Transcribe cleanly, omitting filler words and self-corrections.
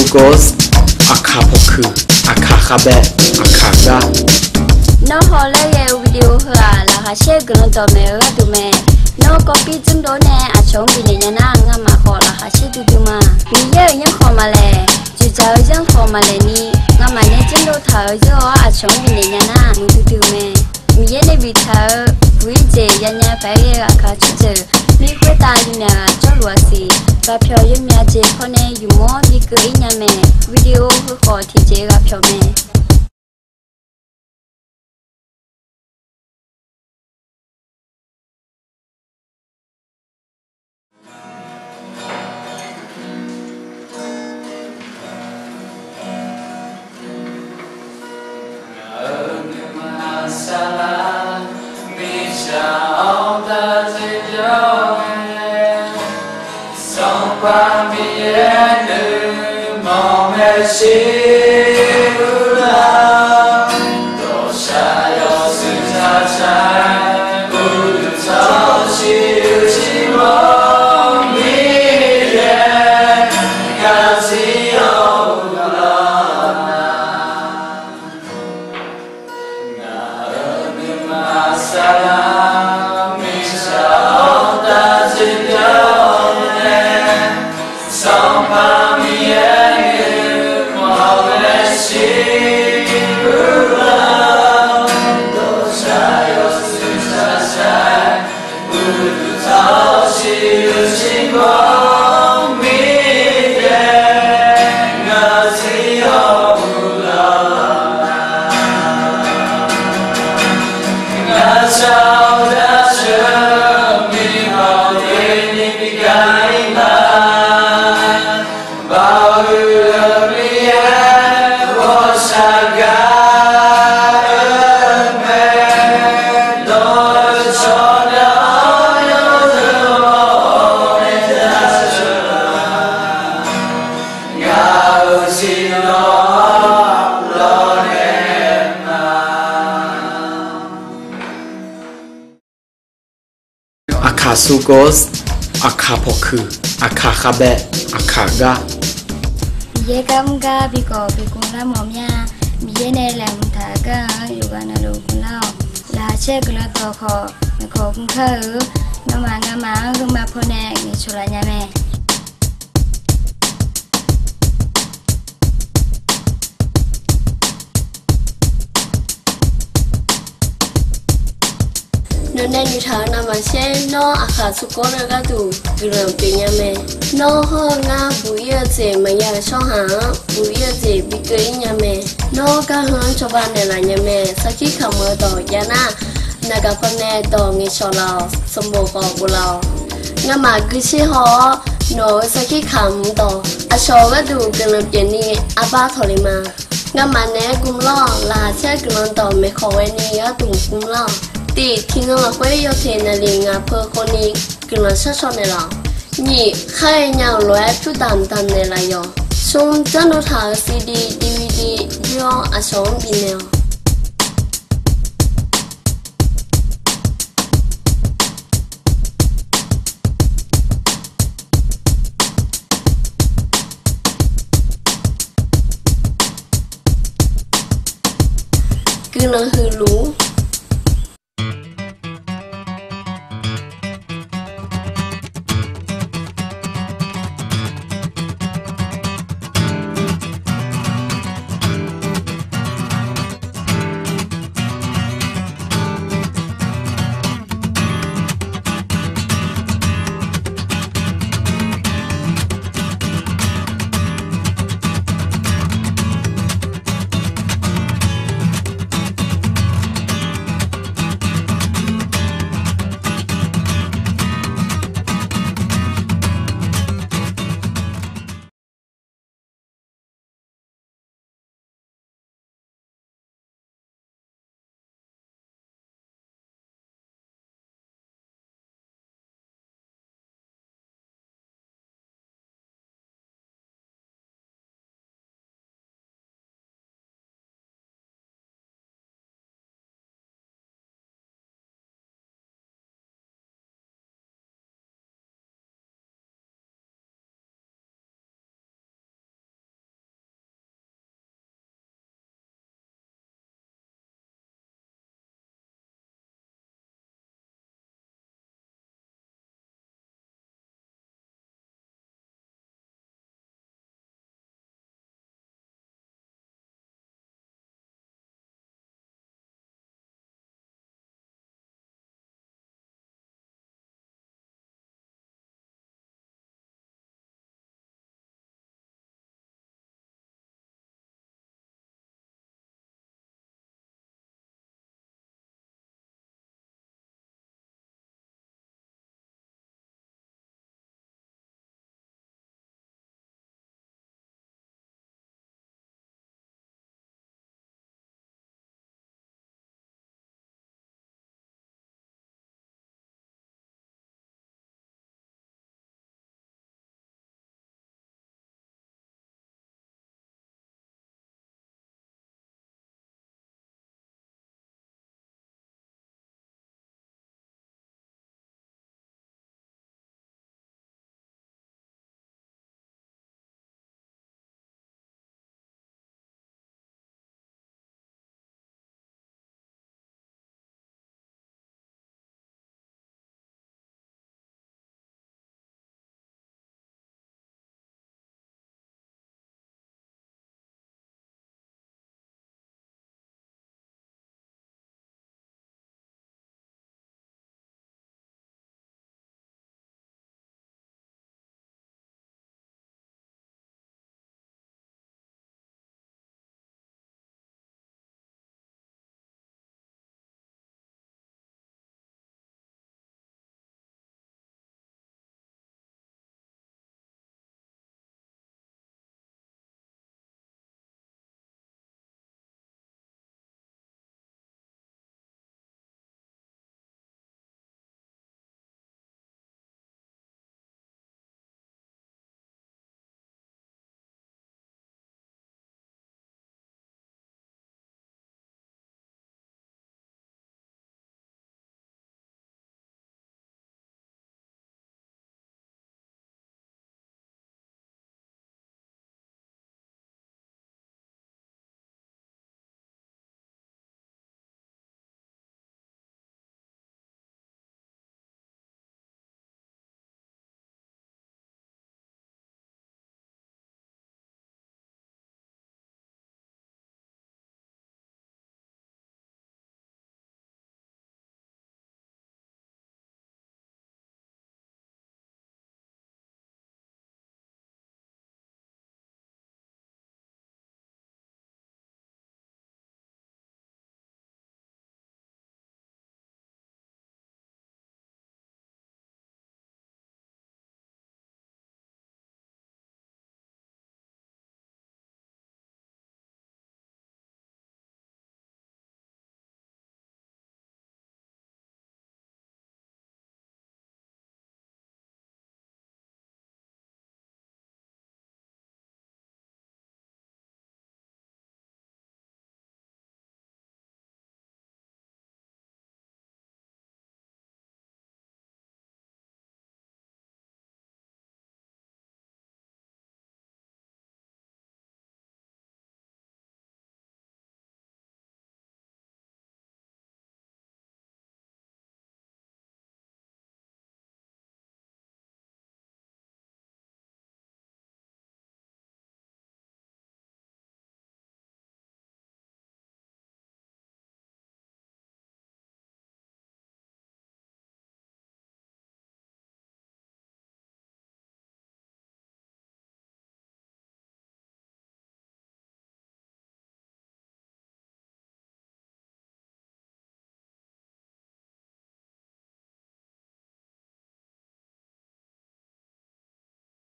Akasugos Akapoku Akakabe Akaga nó họ lấy video hả là họ share gần tờ mẹ ra tụi mẹ nó copy chúng đó nè à chống bị này nhà na mà họ là họ share tụi mà vì giờ những họ mà lẹ chú cháu những họ mà lẹ ni ngắm mà nè chúng đó thở cho à chống bị này nhà na mình tụi mẹ vì giờ này bị thở quý chị nhà phải là cả chú chị lý quyết ta đi nè cho lúa xì và phiếu những nhà chị con này dùng món đi cưới nhà mẹ video họ thì chị gặp phiếu mẹ Akasugos Akapoku Akakabe Akaga Ye kam ga bi ko bi kun la mom ya mi ye ne la mun ta ga yu ga na lu kun la la che ga la to kho me ko kun kha nga ma ru ma pho ne ni chula nya me nên như thế nào mà xem nó Akasugos nó cái tụ cái làm tiền nhà mẹ nó hơn nga bùi giờ mà nhà sao hả bùi giờ bị cưới nhà mẹ nó cả hơn cho bạn này là nhà mẹ sau khi không mở tổ nhà na là cả con này tổ nghe cho lào xong bộ vào bộ lào nga mà cứ chỉ họ nó sau khi không tổ số cái tụ cái làm tiền đi ba thôi mà nga mà nè cũng lo là sẽ cái làm tổ mẹ khó quen đi á tụ cũng lo thì nó là quay yêu thế này liền ngã phơi con đi cứ là sát son này là nhỉ khai nhau loại chú tàn tàn này là yo xong chân nó thả CD DVD do sống bị nèo cứ là hư lú